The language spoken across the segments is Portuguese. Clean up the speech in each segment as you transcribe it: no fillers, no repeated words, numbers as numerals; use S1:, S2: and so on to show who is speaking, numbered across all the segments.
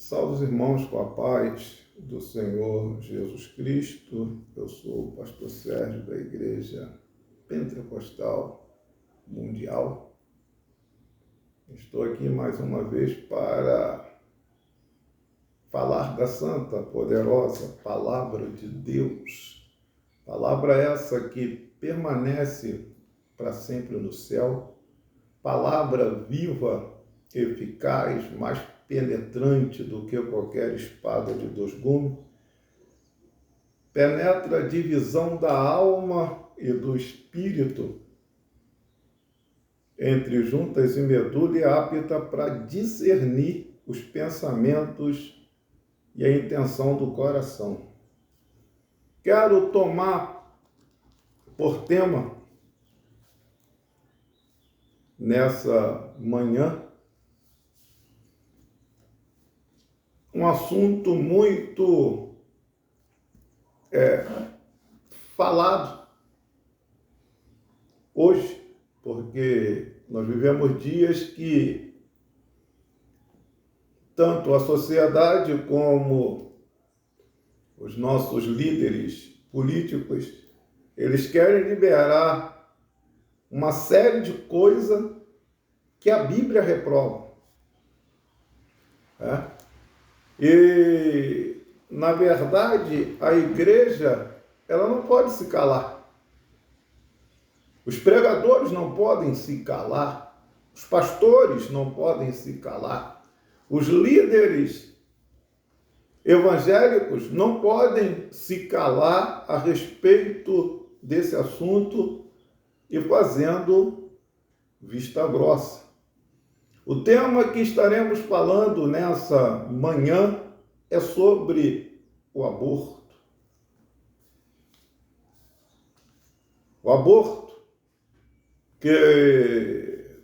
S1: Salve os irmãos com a paz do Senhor Jesus Cristo. Eu sou o pastor Sérgio da Igreja Pentecostal Mundial. Estou aqui mais uma vez para falar da santa, poderosa Palavra de Deus. Palavra essa que permanece para sempre no céu. Palavra viva, eficaz, mais penetrante do que qualquer espada de dois gumes, penetra a divisão da alma e do espírito, entre juntas e medula, e apta para discernir os pensamentos e a intenção do coração. Quero tomar por tema, nessa manhã, um assunto muito falado hoje, porque nós vivemos dias que tanto a sociedade como os nossos líderes políticos, eles querem liberar uma série de coisas que a Bíblia reprova. E, na verdade, a igreja, ela não pode se calar. Os pregadores não podem se calar. Os pastores não podem se calar. Os líderes evangélicos não podem se calar a respeito desse assunto e fazendo vista grossa. O tema que estaremos falando nessa manhã é sobre o aborto. O aborto que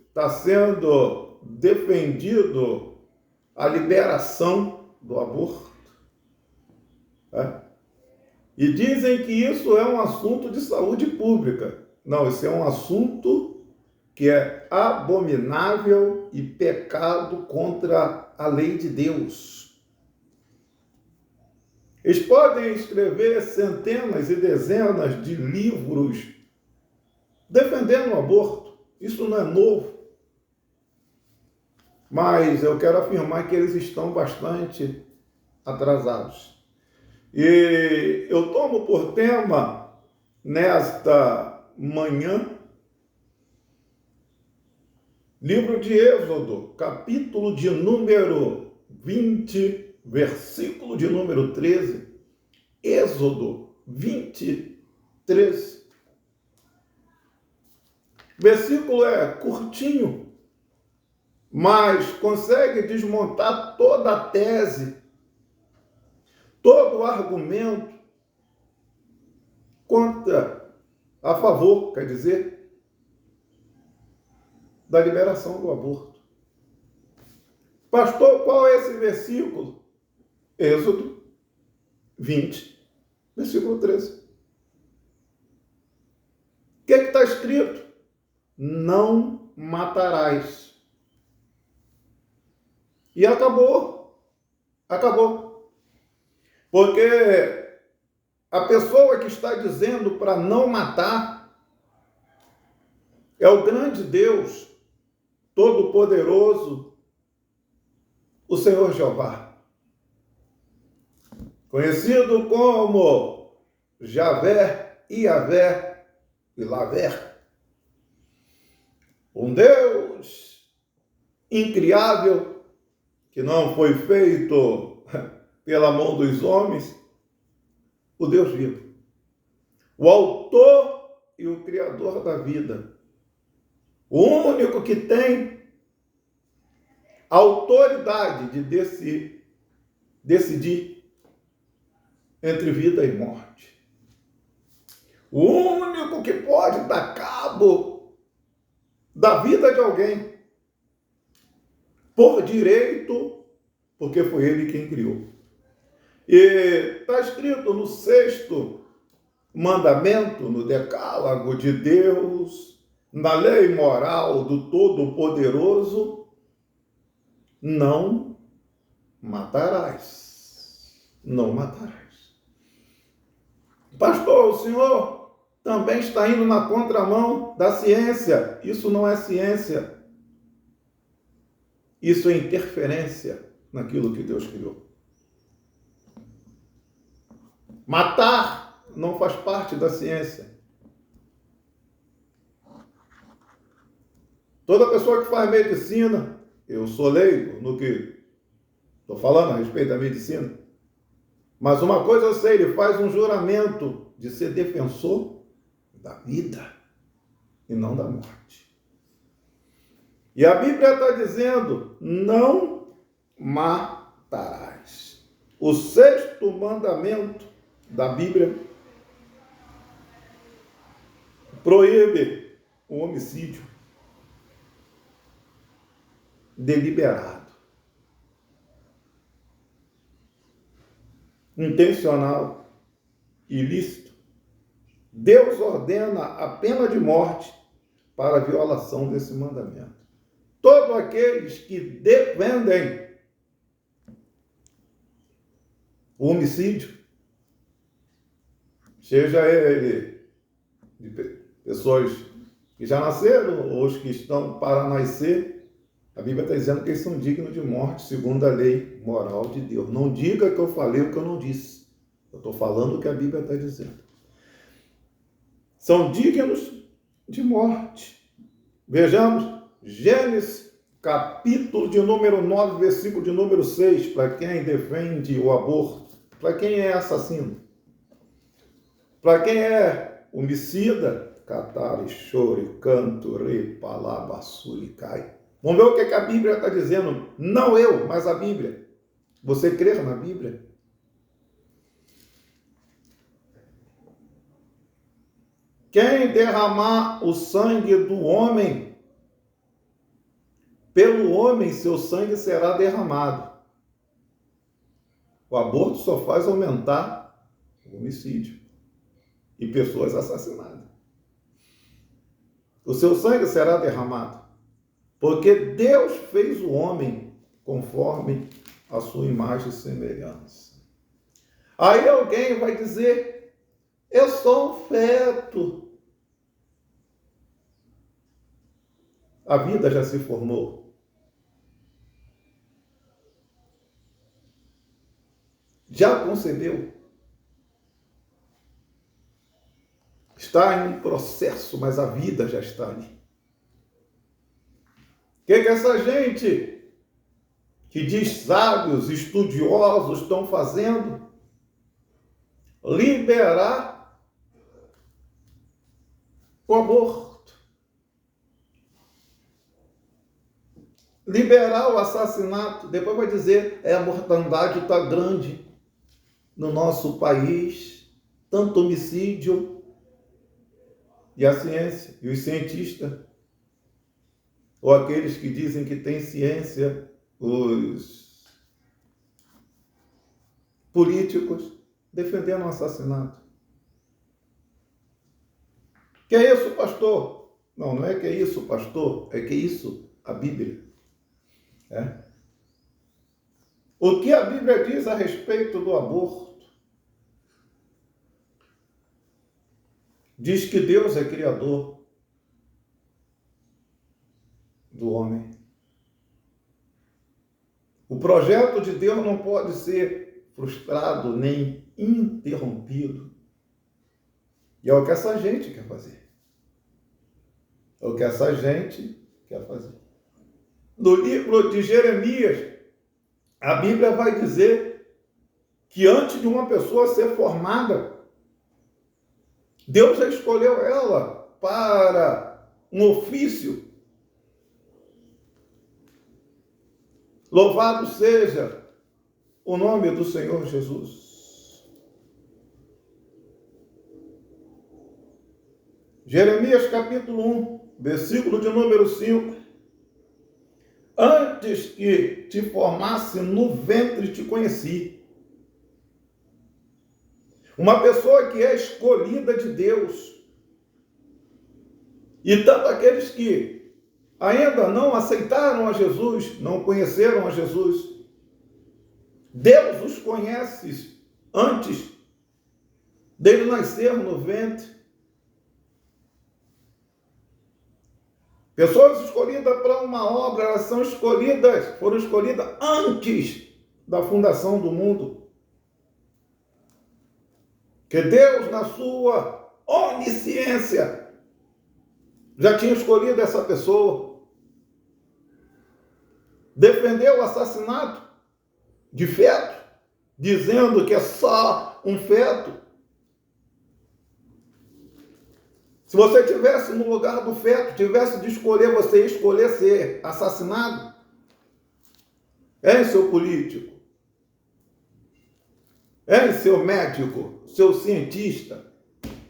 S1: está sendo defendido, a liberação do aborto. E dizem que isso é um assunto de saúde pública. Não, isso é um assunto que é abominável e pecado contra a lei de Deus. Eles podem escrever centenas e dezenas de livros defendendo o aborto. Isso não é novo. Mas eu quero afirmar que eles estão bastante atrasados. E eu tomo por tema, nesta manhã, livro de Êxodo, capítulo de número 20, versículo de número 13. Êxodo 23. O versículo é curtinho, mas consegue desmontar toda a tese, todo o argumento a favor, quer dizer, da liberação do aborto. Pastor, qual é esse versículo? Êxodo 20, versículo 13. O que está escrito? Não matarás. E acabou. Acabou. Porque a pessoa que está dizendo para não matar é o grande Deus Todo-Poderoso, o Senhor Jeová, conhecido como Javé, Iavé e Lavé, um Deus incriável, que não foi feito pela mão dos homens, o Deus vivo, o autor e o criador da vida, o único que tem a autoridade de decidir entre vida e morte. O único que pode dar cabo da vida de alguém por direito, porque foi ele quem criou. E está escrito no 6º mandamento, no decálogo de Deus, na lei moral do Todo-Poderoso, não matarás. Não matarás. Pastor, o senhor também está indo na contramão da ciência. Isso não é ciência. Isso é interferência naquilo que Deus criou. Matar não faz parte da ciência. Toda pessoa que faz medicina, eu sou leigo no que estou falando a respeito da medicina, mas uma coisa eu sei, ele faz um juramento de ser defensor da vida e não da morte. E a Bíblia está dizendo, não matarás. O 6º mandamento da Bíblia proíbe o homicídio deliberado, intencional, ilícito. Deus ordena a pena de morte para a violação desse mandamento. Todos aqueles que defendem o homicídio, seja ele de pessoas que já nasceram ou os que estão para nascer, a Bíblia está dizendo que eles são dignos de morte segundo a lei moral de Deus. Não diga que eu falei o que eu não disse. Eu estou falando o que a Bíblia está dizendo. São dignos de morte. Vejamos, Gênesis, capítulo de número 9, versículo de número 6, para quem defende o aborto, para quem é assassino, para quem é homicida, catare, chore, canto, re, palaba, suricai. Vamos ver o que a Bíblia está dizendo. Não eu, mas a Bíblia. Você crê na Bíblia? Quem derramar o sangue do homem, pelo homem seu sangue será derramado. O aborto só faz aumentar o homicídio e pessoas assassinadas. O seu sangue será derramado. Porque Deus fez o homem conforme a sua imagem e semelhança. Aí alguém vai dizer, eu sou um feto. A vida já se formou. Já concebeu. Está em um processo, mas a vida já está ali. O que essa gente que diz sábios, estudiosos estão fazendo? Liberar o aborto. Liberar o assassinato. Depois vai dizer, a mortandade está grande no nosso país, tanto homicídio, e a ciência, e os cientistas, ou aqueles que dizem que têm ciência, os políticos, defendendo o assassinato. Que é isso, pastor? Não, não é que é isso, pastor, é que é isso, a Bíblia. O que a Bíblia diz a respeito do aborto? Diz que Deus é criador do homem. O projeto de Deus não pode ser frustrado nem interrompido. E é o que essa gente quer fazer. É o que essa gente quer fazer. No livro de Jeremias, a Bíblia vai dizer que antes de uma pessoa ser formada, Deus já escolheu ela para um ofício. Louvado seja o nome do Senhor Jesus. Jeremias capítulo 1, versículo de número 5. Antes que te formasse no ventre te conheci. Uma pessoa que é escolhida de Deus. E tanto aqueles que ainda não aceitaram a Jesus, não conheceram a Jesus, Deus os conhece antes dele nascer no ventre. Pessoas escolhidas para uma obra, elas foram escolhidas antes da fundação do mundo. Que Deus, na sua onisciência, já tinha escolhido essa pessoa. Defendeu o assassinato de feto, dizendo que é só um feto. Se você tivesse no lugar do feto, tivesse de escolher, você ia escolher ser assassinado? Hein, seu político? Hein, seu médico? Seu cientista?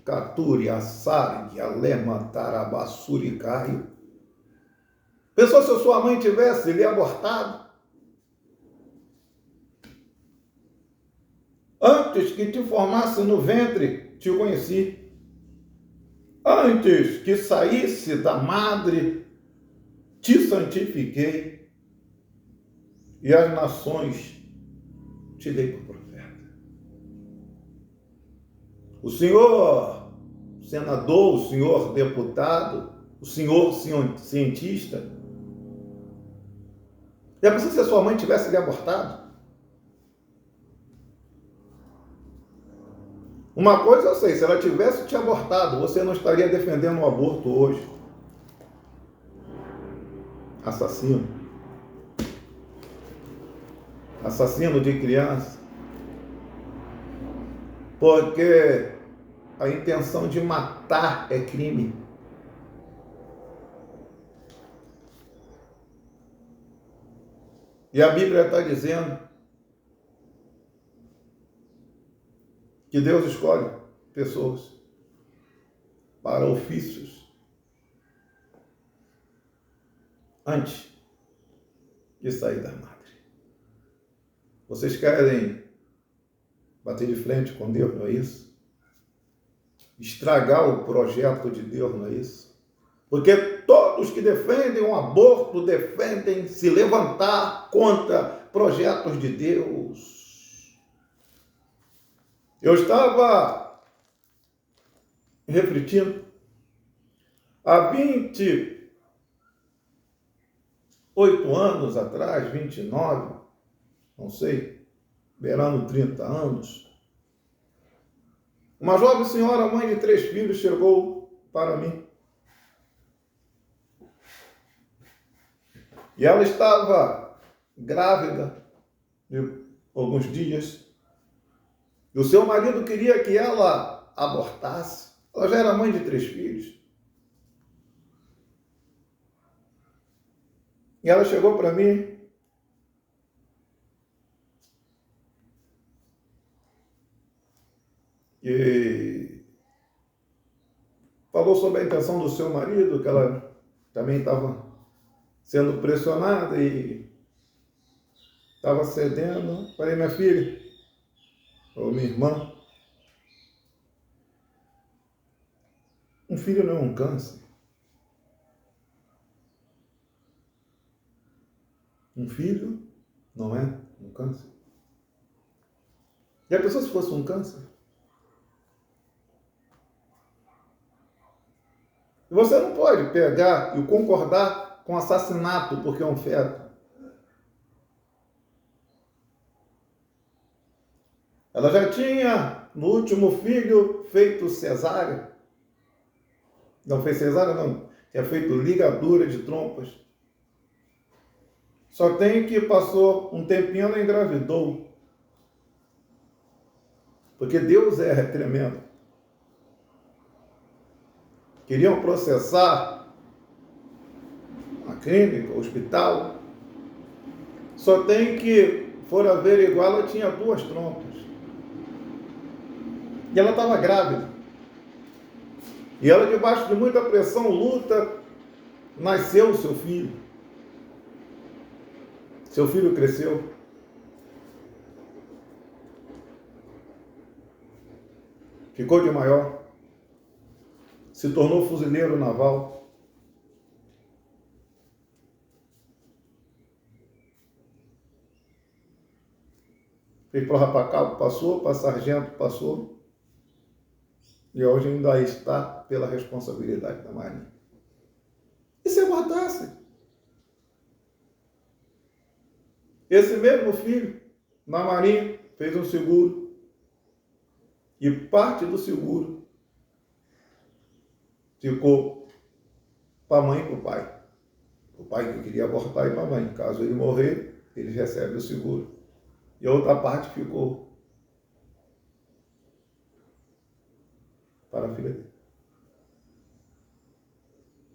S1: Caturi, Assari, Alema, Tarabassuri, Caio. Pensou se a sua mãe tivesse lhe abortado? Antes que te formasse no ventre, te conheci. Antes que saísse da madre, te santifiquei, e as nações te dei por profeta. O senhor senador, o senhor deputado, o senhor cientista, já pensou se a sua mãe tivesse lhe abortado? Uma coisa eu sei, se ela tivesse te abortado, você não estaria defendendo o aborto hoje. Assassino. Assassino de criança. Porque a intenção de matar é crime. E a Bíblia está dizendo que Deus escolhe pessoas para ofícios antes de sair da madre. Vocês querem bater de frente com Deus, não é isso? Estragar o projeto de Deus, não é isso? Porque todos que defendem o aborto defendem se levantar contra projetos de Deus. Eu estava refletindo, há 28 anos atrás, 29, não sei, beirando 30 anos, uma jovem senhora, mãe de 3 filhos, chegou para mim. E ela estava grávida de alguns dias. E o seu marido queria que ela abortasse. Ela já era mãe de 3 filhos. E ela chegou para mim e falou sobre a intenção do seu marido, que ela também estava sendo pressionada e estava cedendo. Falei, minha filha, ou minha irmã, um filho não é um câncer. Um filho não é um câncer. E a pessoa, se fosse um câncer? E você não pode pegar e concordar com assassinato porque é um feto. Ela já tinha, no último filho, feito cesárea. Não fez cesárea, não. Tinha feito ligadura de trompas. Só tem que passou um tempinho, ela engravidou. Porque Deus é tremendo. Queriam processar a clínica, o hospital. Só tem que, for averiguar, ela tinha 2 trompas. E ela estava grávida. E ela, debaixo de muita pressão, luta, nasceu o seu filho. Seu filho cresceu. Ficou de maior. Se tornou fuzileiro naval. fez prova para cabo, passou, para sargento, passou. E hoje ainda está pela responsabilidade da Marinha. E se abordasse? Esse mesmo filho, na Marinha, fez um seguro. E parte do seguro ficou para a mãe e para o pai. O pai que queria abortar e para a mãe. Caso ele morrer, eles recebem o seguro. E a outra parte ficou para a filha dele.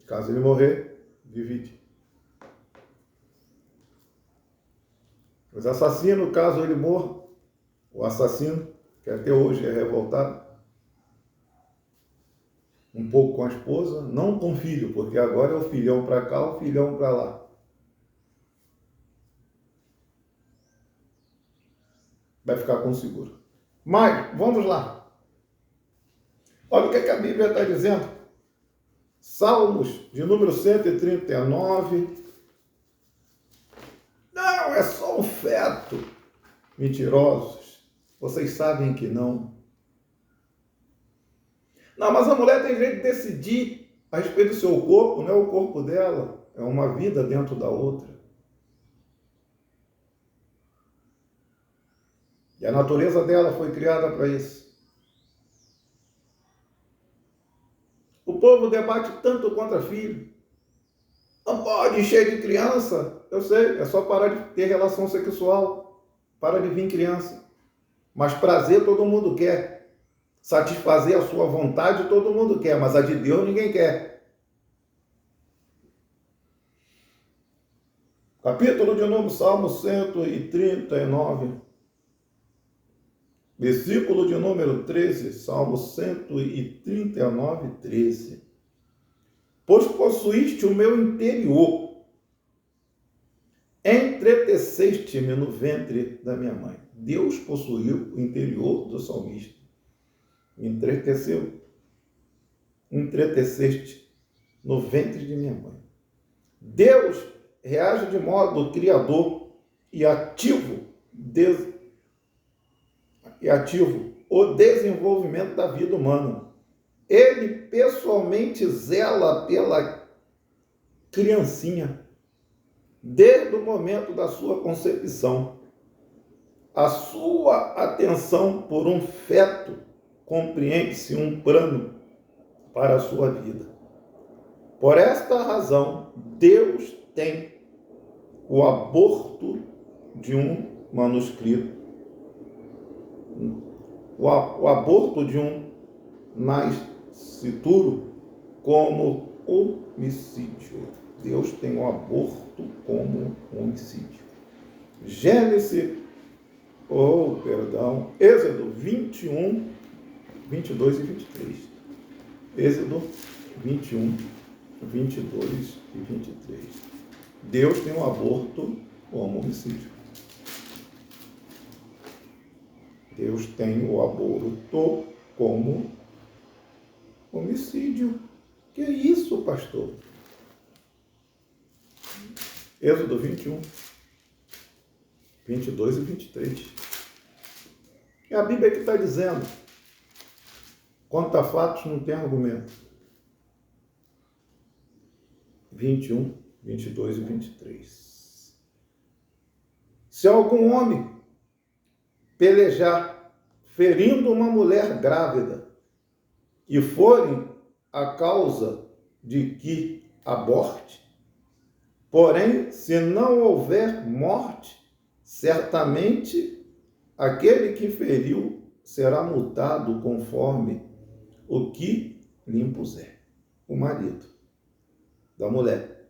S1: Caso ele morrer, divide. Os assassinos, caso ele morra, o assassino, que até hoje é revoltado, um pouco com a esposa, não com o filho, porque agora é o filhão para cá, o filhão para lá. Vai ficar com seguro. Mas, vamos lá. Olha o que a Bíblia está dizendo. Salmos, de número 139. Não, é só um feto. Mentirosos. Vocês sabem que não. Não, mas a mulher tem direito de decidir a respeito do seu corpo, não é o corpo dela. É uma vida dentro da outra. E a natureza dela foi criada para isso. O povo debate tanto contra filho. Não pode encher de criança. Eu sei, é só parar de ter relação sexual. Para de vir criança. Mas prazer todo mundo quer. Satisfazer a sua vontade todo mundo quer, mas a de Deus ninguém quer. Capítulo de número Salmo 139. Versículo de número 13, Salmo 139, 13. Pois possuíste o meu interior, entreteceste-me no ventre da minha mãe. Deus possuiu o interior do salmista. Entreteceu. Entreteceste no ventre de minha mãe. Deus reage de modo criador e ativo o desenvolvimento da vida humana. Ele pessoalmente zela pela criancinha, desde o momento da sua concepção. A sua atenção por um feto compreende-se um plano para a sua vida. Por esta razão, Deus tem o aborto de um manuscrito. O aborto de um nascituro como homicídio. Deus tem o aborto como homicídio. Êxodo 21, 22 e 23. Êxodo 21, 22 e 23. Deus tem o aborto como homicídio. Deus tem o aborto como homicídio. Que é isso, pastor? Êxodo 21, 22 e 23. É a Bíblia que está dizendo. Contra fatos não tem argumento. 21, 22 e 23. Se algum homem pelejar ferindo uma mulher grávida e forem a causa de que aborte, porém, se não houver morte, certamente aquele que feriu será multado conforme o que lhe impuser. O marido da mulher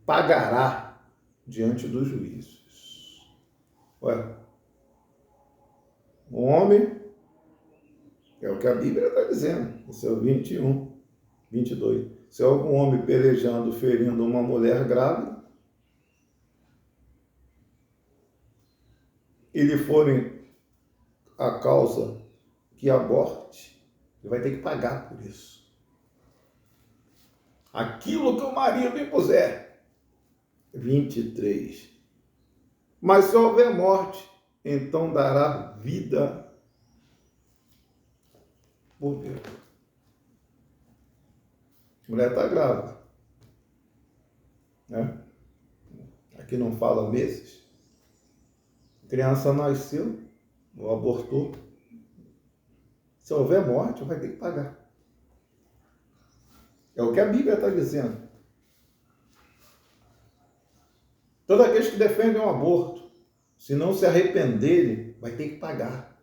S1: pagará diante dos juízos. Ué, o homem, é o que a Bíblia está dizendo, esse é o 21, 22. Se algum homem pelejando, ferindo uma mulher grávida, e lhe forem a causa que aborte, ele vai ter que pagar por isso. Aquilo que o marido impuser. 23. Mas se houver morte, então dará vida por Deus. A mulher está grávida, né? Aqui não fala meses. A criança nasceu, ou abortou. Se houver morte, vai ter que pagar. É o que a Bíblia está dizendo. Todos aqueles que defendem o aborto, se não se arrependerem, vai ter que pagar.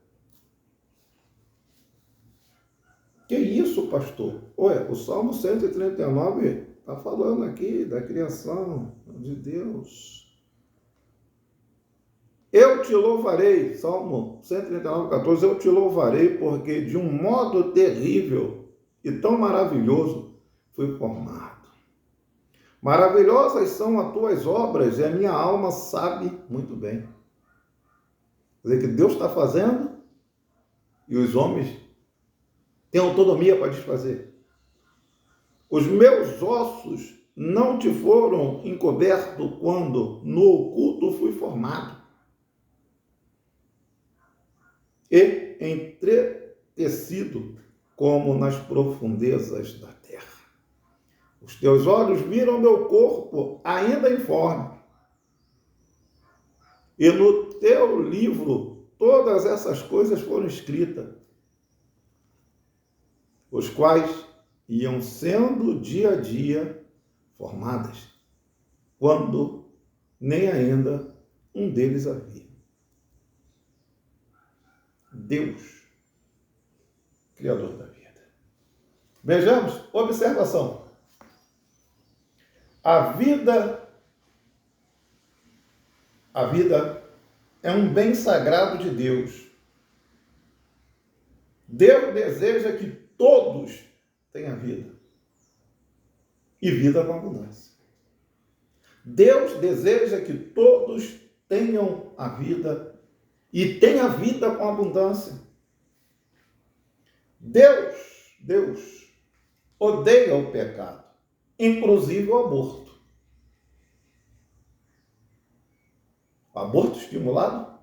S1: Que isso, pastor? Olha, o Salmo 139 está falando aqui da criação de Deus. Eu te louvarei, Salmo 139, 14, eu te louvarei porque de um modo terrível e tão maravilhoso fui formado. Maravilhosas são as tuas obras e a minha alma sabe muito bem. Quer dizer que Deus está fazendo e os homens têm autonomia para desfazer. Os meus ossos não te foram encobertos quando no oculto fui formado e entretecido como nas profundezas da terra. Os teus olhos viram meu corpo ainda informe. E no teu livro todas essas coisas foram escritas, os quais iam sendo dia a dia formadas, quando nem ainda um deles havia. Deus, Criador da vida. Vejamos, observação. A vida é um bem sagrado de Deus. Deus deseja que todos tenham vida. E vida com abundância. Deus deseja que todos tenham a vida e tenham vida com abundância. Deus odeia o pecado, inclusive o aborto. O aborto estimulado?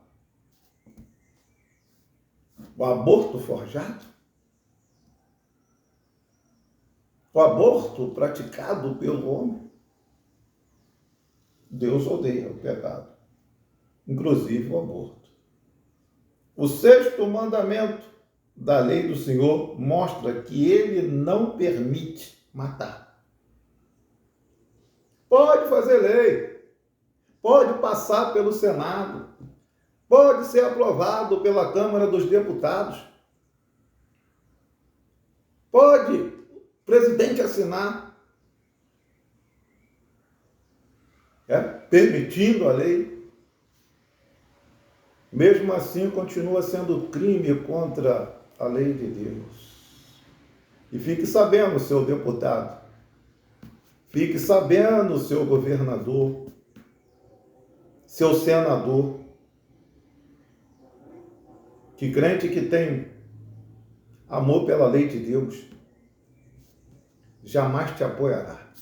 S1: O aborto forjado? O aborto praticado pelo homem? Deus odeia o pecado, inclusive o aborto. O sexto mandamento da lei do Senhor mostra que ele não permite matar. Pode fazer lei, pode passar pelo Senado, pode ser aprovado pela Câmara dos Deputados, pode o presidente assinar, permitindo a lei. Mesmo assim, continua sendo crime contra a lei de Deus. E fique sabendo, seu deputado, fique sabendo, seu governador, seu senador, que crente que tem amor pela lei de Deus jamais te apoiará.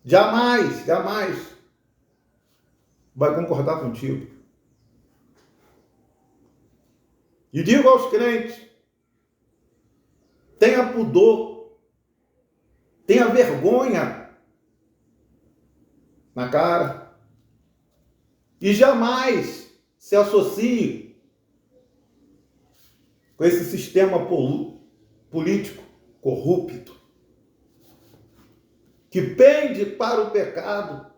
S1: Jamais vai concordar contigo. E digo aos crentes, tenha pudor, tenha vergonha na cara e jamais se associe com esse sistema político corrupto que pende para o pecado,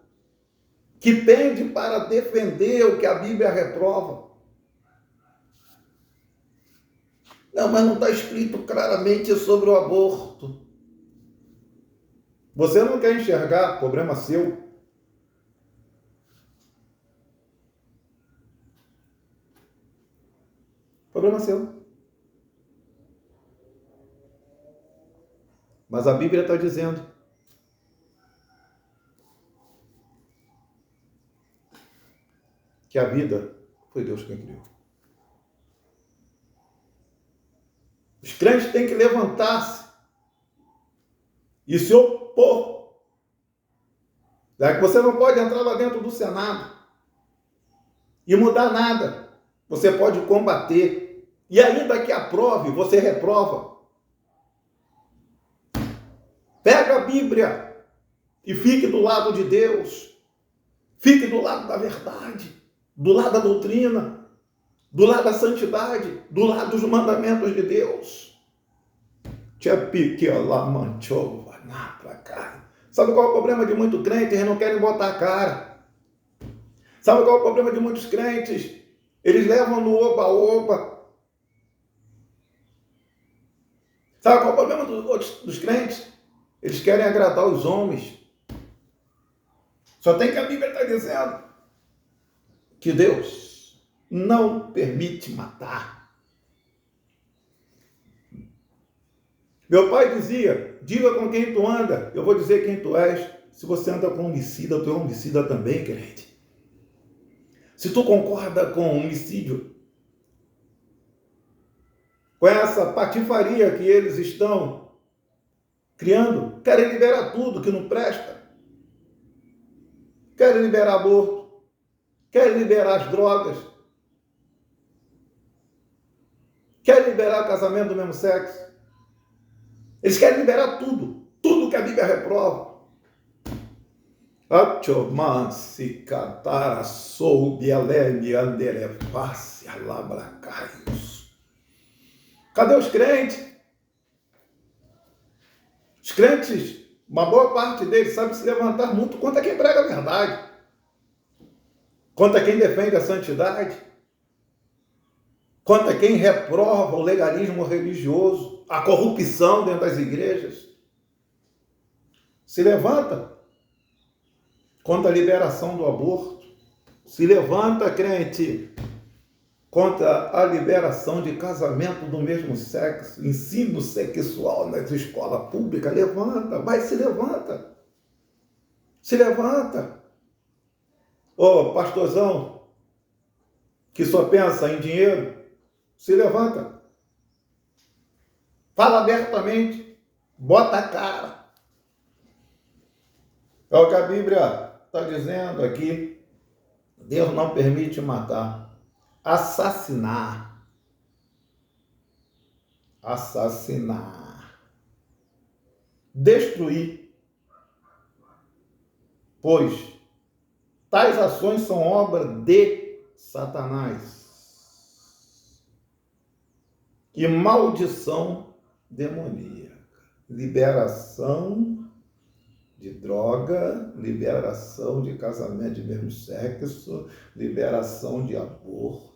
S1: que pende para defender o que a Bíblia reprova. Não, mas não está escrito claramente sobre o aborto. Você não quer enxergar, problema seu. Problema seu. Mas a Bíblia está dizendo que a vida foi Deus quem criou. Os crentes têm que levantar-se e se opor Já que você não pode entrar lá dentro do Senado e mudar nada. Você pode combater. E ainda que aprove, você reprova. Pega a Bíblia e fique do lado de Deus. Fique do lado da verdade, do lado da doutrina, do lado da santidade, do lado dos mandamentos de Deus. Sabe qual é o problema de muitos crentes? Eles não querem botar a cara. Sabe qual é o problema de muitos crentes? Eles levam no oba-oba. Sabe qual é o problema dos crentes? Eles querem agradar os homens. Só tem que a Bíblia está dizendo que Deus não permite matar. Meu pai dizia, diga com quem tu anda, eu vou dizer quem tu és. Se você anda com homicida, tu é homicida também, crente. Se tu concorda com homicídio, com essa patifaria que eles estão criando, querem liberar tudo que não presta. Querem liberar aborto, querem liberar as drogas, querem liberar casamento do mesmo sexo. Eles querem liberar tudo, tudo que a Bíblia reprova. Cadê os crentes? Os crentes, uma boa parte deles, sabe se levantar muito contra quem prega a verdade, contra quem defende a santidade, contra quem reprova o legalismo religioso, a corrupção dentro das igrejas. Se levanta contra a liberação do aborto. Se levanta, crente, contra a liberação de casamento do mesmo sexo, ensino sexual nas escolas públicas. Levanta, vai, se levanta. Se levanta. Ô, pastorzão, que só pensa em dinheiro, se levanta. Fala abertamente, bota a cara. É o que a Bíblia está dizendo aqui. Deus não permite matar, assassinar, destruir, pois tais ações são obra de Satanás e maldição demoníaca. Liberação de droga, liberação de casamento de mesmo sexo, liberação de aborto.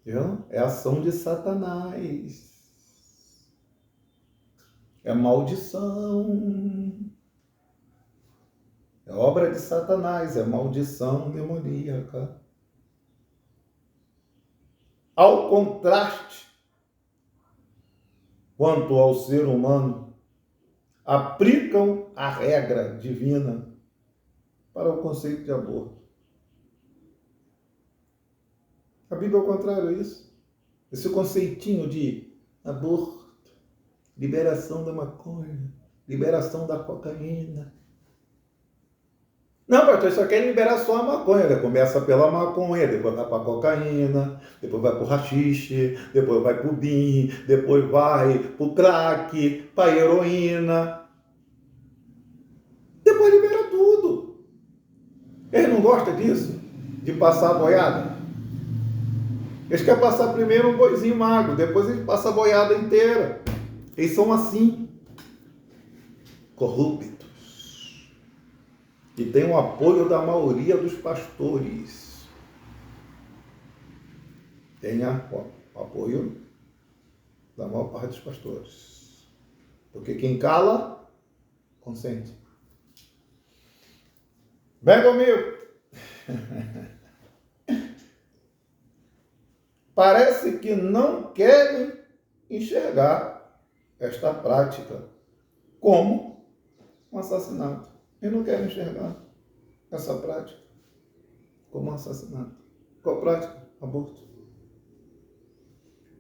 S1: Viu? É ação de Satanás. É maldição. É obra de Satanás, é maldição demoníaca. Ao contraste, quanto ao ser humano, aplicam a regra divina para o conceito de aborto. A Bíblia, ao contrário, é isso. Esse conceitinho de aborto, liberação da maconha, liberação da cocaína. Não, pastor, só quer liberar só a maconha. Ele começa pela maconha, depois vai para a cocaína, depois vai para o haxixe, depois vai para o bim, depois vai para o crack, para a heroína. Depois libera tudo. Ele não gosta disso, de passar a boiada. Eles querem passar primeiro um boizinho magro, depois eles passam a boiada inteira. Eles são assim, corruptos. E tem o apoio da maioria dos pastores. Tem o apoio da maior parte dos pastores. Porque quem cala, consente. Vem comigo. Parece que não querem enxergar esta prática como um assassinato. E não querem enxergar essa prática como um assassinato. Qual prática? Aborto.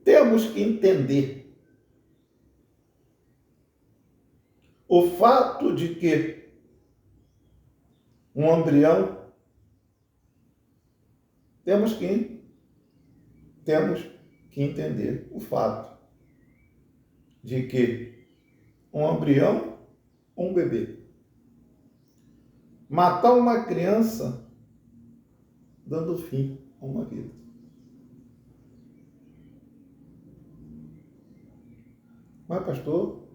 S1: Temos que entender o fato de que um embrião, temos que entender o fato de que um embrião, um bebê, matar uma criança dando fim a uma vida. Mas, pastor,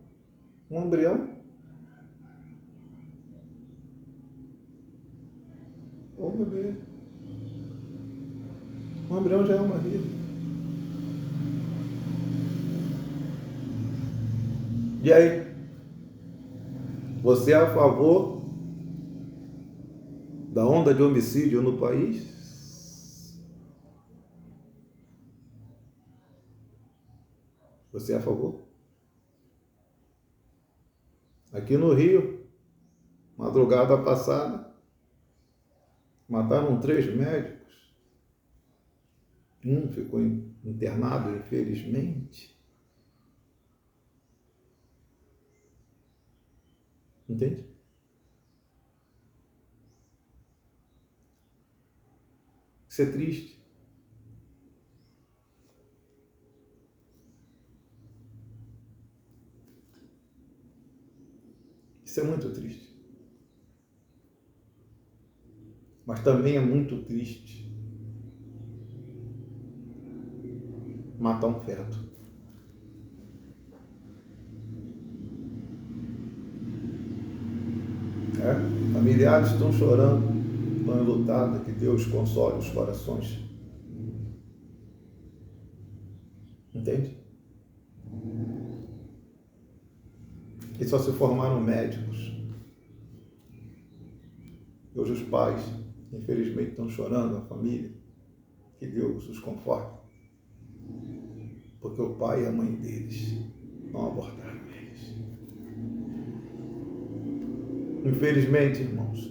S1: um embrião ou um bebê? Um embrião já é uma vida. E aí? Você é a favor da onda de homicídio no país? Você é a favor? Aqui no Rio, madrugada passada, mataram 3 médicos. Um ficou internado, infelizmente. Entende? Isso é triste. Isso é muito triste. Mas também é muito triste matar um feto. Familiares estão chorando, estão enlutados, que Deus console os corações. Entende? E só se formaram médicos. Hoje os pais, infelizmente, estão chorando, a família. Que Deus os conforte. Porque o pai e a mãe deles não abortaram eles. Infelizmente, irmãos,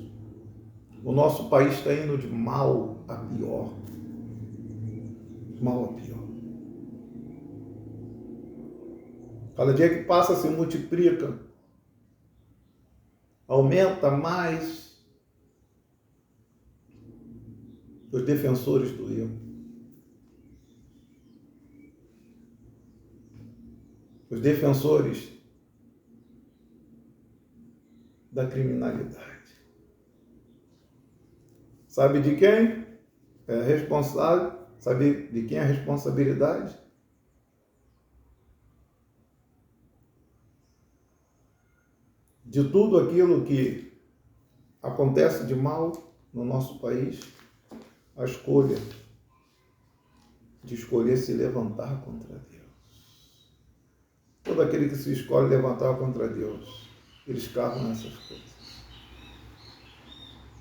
S1: o nosso país está indo de mal a pior. Mal a pior. Cada dia que passa se multiplica, aumenta mais os defensores do erro. Os defensores da criminalidade. Sabe de quem é responsável? Sabe de quem é a responsabilidade? De tudo aquilo que acontece de mal no nosso país, a escolha de escolher se levantar contra Deus. Todo aquele que se escolhe levantar contra Deus, eles carregam nessas coisas.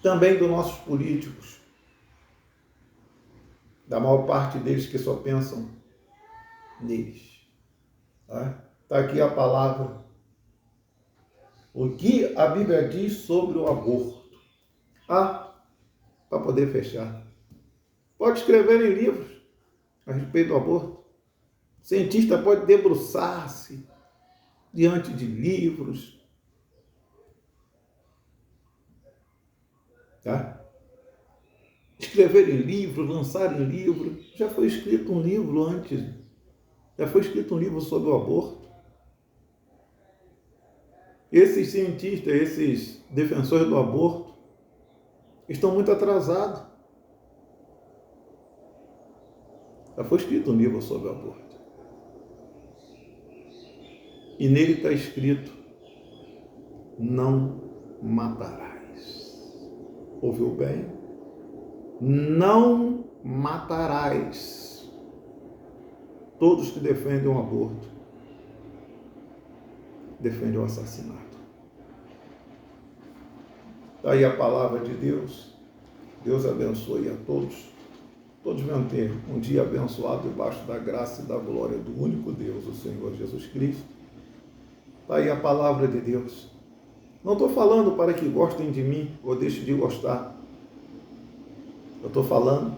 S1: Também dos nossos políticos, da maior parte deles que só pensam neles. Está aqui a palavra. O que a Bíblia diz sobre o aborto? Para poder fechar. Pode escrever em livros a respeito do aborto. O cientista pode debruçar-se diante de livros. Escrever em livros, lançar em livro. Já foi escrito um livro antes. Já foi escrito um livro sobre o aborto. Esses cientistas, esses defensores do aborto, estão muito atrasados. Já foi escrito um livro sobre o aborto. E nele está escrito: não matarás. Ouviu bem? Não matarás. Todos que defendem o aborto defendem o assassinato. Está aí a palavra de Deus. Deus abençoe a todos. Todos vão ter um dia abençoado debaixo da graça e da glória do único Deus, o Senhor Jesus Cristo. Está aí a palavra de Deus. Não estou falando para que gostem de mim ou deixem de gostar. Eu estou falando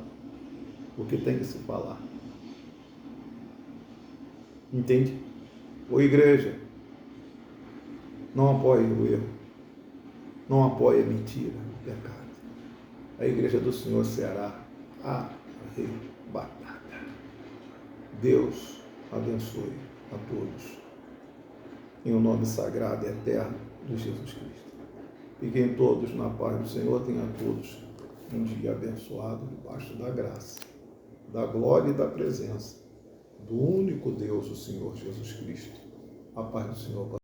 S1: o que tem que se falar. Entende? Ô igreja, não apoie o erro. Não apoie a mentira, o pecado. a igreja do Senhor será arrebatada. Deus abençoe a todos, em o nome sagrado e eterno de Jesus Cristo. Fiquem todos na paz do Senhor, tenham todos um dia abençoado, debaixo da graça, da glória e da presença do único Deus, o Senhor Jesus Cristo. A paz do Senhor.